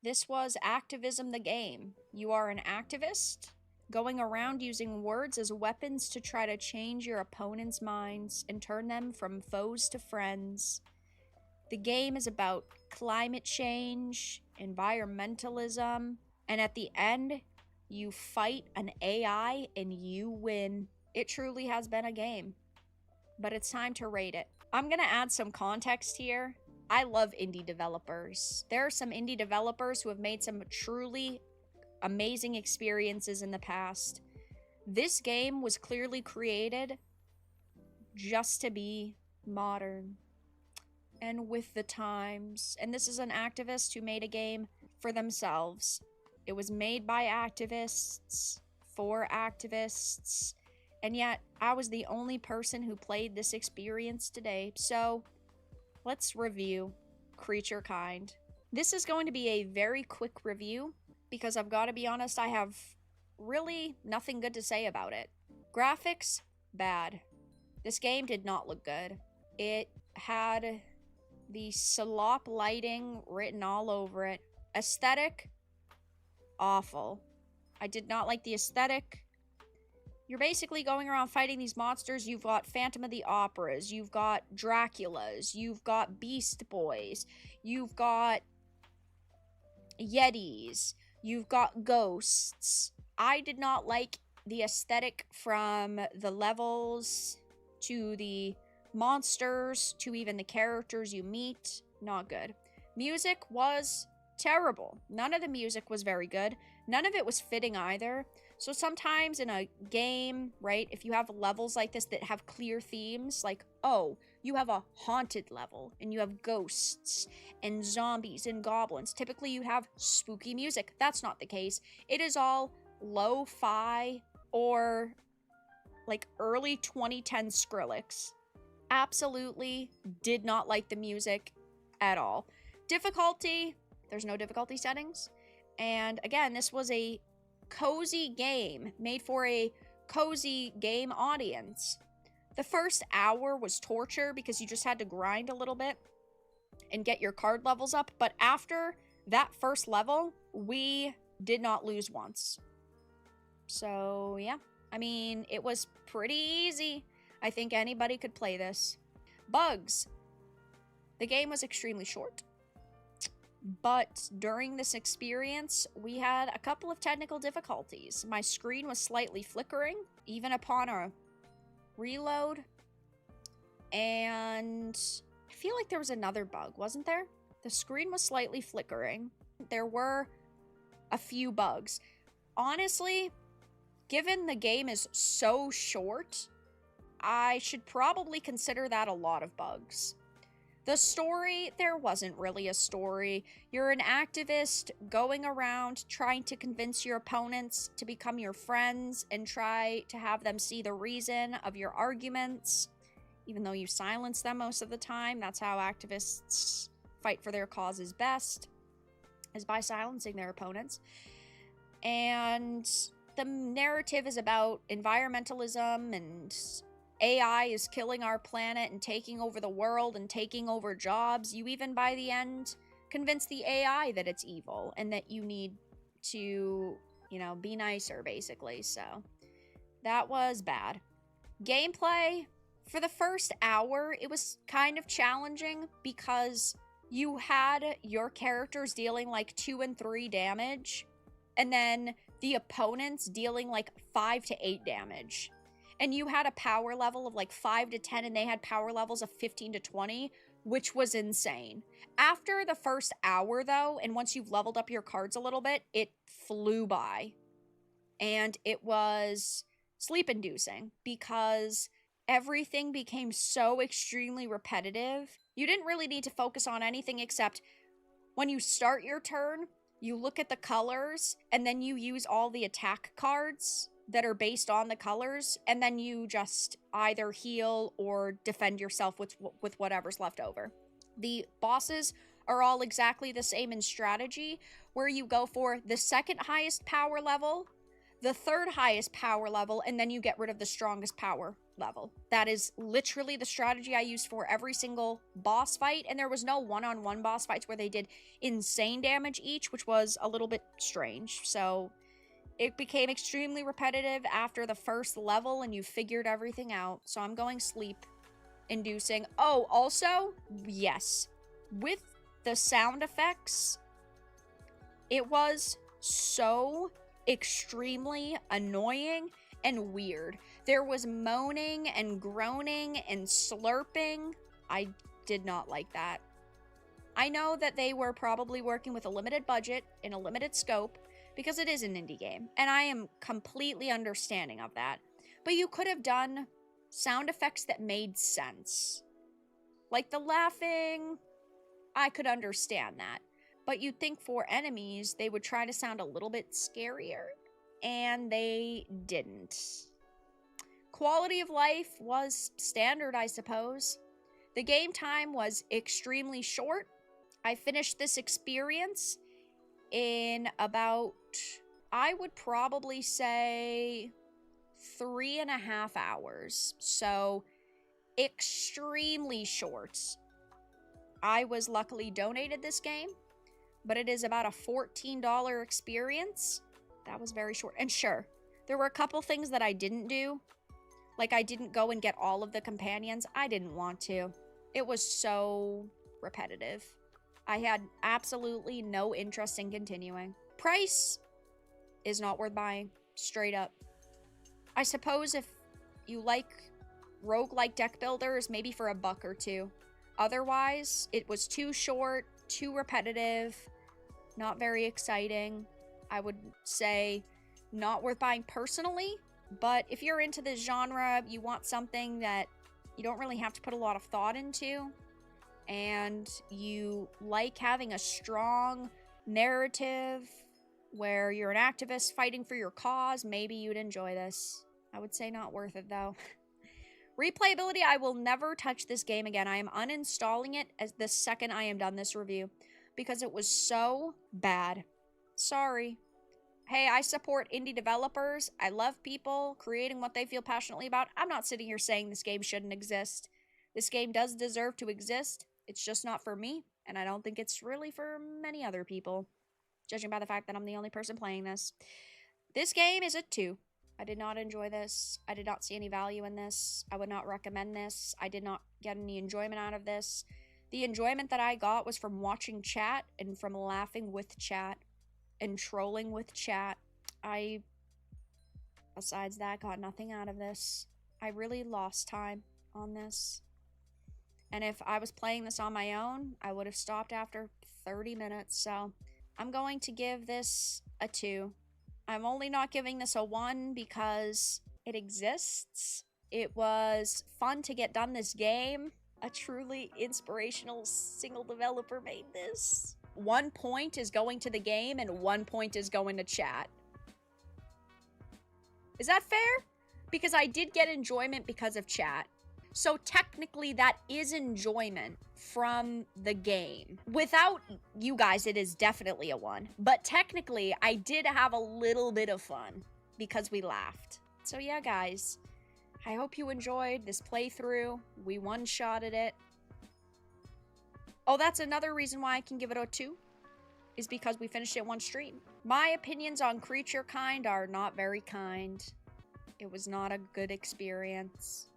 This was Activism the Game. You are an activist going around using words as weapons to try to change your opponent's minds and turn them from foes to friends. The game is about climate change, environmentalism, and at the end, you fight an AI and you win. It truly has been a game, but it's time to rate it. I'm gonna add some context here. I love indie developers. There are some indie developers who have made some truly amazing experiences in the past. This game was clearly created just to be modern and with the times. And this is an activist who made a game for themselves. It was made by activists, for activists, and yet I was the only person who played this experience today. So let's review KreatureKind. This is going to be a very quick review because I've got to be honest, I have really nothing good to say about it. Graphics, bad. This game did not look good. It had the slop lighting written all over it. Aesthetic, awful. I did not like the aesthetic. You're basically going around fighting these monsters. You've got Phantom of the Operas, you've got Draculas, you've got Beast Boys, you've got Yetis, you've got ghosts. I did not like the aesthetic from the levels to the monsters to even the characters you meet. Not good. Music was terrible. None of the music was very good. None of it was fitting either. So sometimes in a game, right, if you have levels like this that have clear themes, like, oh, you have a haunted level, and you have ghosts, and zombies, and goblins. Typically you have spooky music. That's not the case. It is all lo-fi or like early 2010 Skrillex. Absolutely did not like the music at all. Difficulty, there's no difficulty settings. And again, this was a cozy game made for a cozy game audience. The first hour was torture because you just had to grind a little bit and get your card levels up. But after that first level, we did not lose once. So yeah, I mean, it was pretty easy. I think anybody could play this. Bugs. The game was extremely short. But during this experience, we had a couple of technical difficulties. My screen was slightly flickering, even upon a reload. And I feel like there was another bug, wasn't there? The screen was slightly flickering. There were a few bugs. Honestly, given the game is so short, I should probably consider that a lot of bugs. The story, there wasn't really a story. You're an activist going around trying to convince your opponents to become your friends and try to have them see the reason of your arguments, even though you silence them most of the time. That's how activists fight for their causes best, is by silencing their opponents. And the narrative is about environmentalism and AI is killing our planet and taking over the world and taking over jobs. You even, by the end, convince the AI that it's evil and that you need to, you know, be nicer, basically. So that was bad. Gameplay, for the first hour, it was kind of challenging because you had your characters dealing like 2 and 3 damage, and then the opponents dealing like 5 to 8 damage. And you had a power level of like 5 to 10, and they had power levels of 15 to 20, which was insane. After the first hour, though, and once you've leveled up your cards a little bit, it flew by. And it was sleep-inducing because everything became so extremely repetitive. You didn't really need to focus on anything except when you start your turn, you look at the colors, and then you use all the attack cards that are based on the colors, and then you just either heal or defend yourself with whatever's left over. The bosses are all exactly the same in strategy, where you go for the second highest power level, the third highest power level, and then you get rid of the strongest power level. That is literally the strategy I used for every single boss fight, and there was no one-on-one boss fights where they did insane damage each, which was a little bit strange. So it became extremely repetitive after the first level, and you figured everything out. So I'm going sleep-inducing. Oh, also, yes, with the sound effects, it was so extremely annoying and weird. There was moaning and groaning and slurping. I did not like that. I know that they were probably working with a limited budget in a limited scope because it is an indie game, and I am completely understanding of that. But you could have done sound effects that made sense. Like the laughing, I could understand that. But you'd think for enemies, they would try to sound a little bit scarier, and they didn't. Quality of life was standard, I suppose. The game time was extremely short. I finished this experience in about, I would probably say, 3.5 hours. So, extremely short. I was luckily donated this game, but it is about a $14 experience. That was very short. And sure, there were a couple things that I didn't do. Like, I didn't go and get all of the companions. I didn't want to. It was so repetitive. I had absolutely no interest in continuing. Price is not worth buying. Straight up. I suppose if you like roguelike deck builders, maybe for $1 or $2. Otherwise, it was too short, too repetitive, not very exciting. I would say not worth buying personally, but if you're into this genre, you want something that you don't really have to put a lot of thought into, and you like having a strong narrative where you're an activist fighting for your cause, maybe you'd enjoy this. I would say not worth it, though. Replayability, I will never touch this game again. I am uninstalling it as the second I am done this review because it was so bad. Sorry. Hey, I support indie developers. I love people creating what they feel passionately about. I'm not sitting here saying this game shouldn't exist. This game does deserve to exist. It's just not for me, and I don't think it's really for many other people, judging by the fact that I'm the only person playing this. This game is a 2. I did not enjoy this. I did not see any value in this. I would not recommend this. I did not get any enjoyment out of this. The enjoyment that I got was from watching chat and from laughing with chat and trolling with chat. Besides that, got nothing out of this. I really lost time on this. And if I was playing this on my own, I would have stopped after 30 minutes. So I'm going to give this a 2. I'm only not giving this a 1 because it exists. It was fun to get done this game. A truly inspirational single developer made this. 1 point is going to the game and 1 point is going to chat. Is that fair? Because I did get enjoyment because of chat. So technically that is enjoyment from the game. Without you guys, it is definitely a 1. But technically, I did have a little bit of fun because we laughed. So yeah, guys, I hope you enjoyed this playthrough. We one-shotted it. Oh, that's another reason why I can give it a 2, is because we finished it one stream. My opinions on KreatureKind are not very kind. It was not a good experience.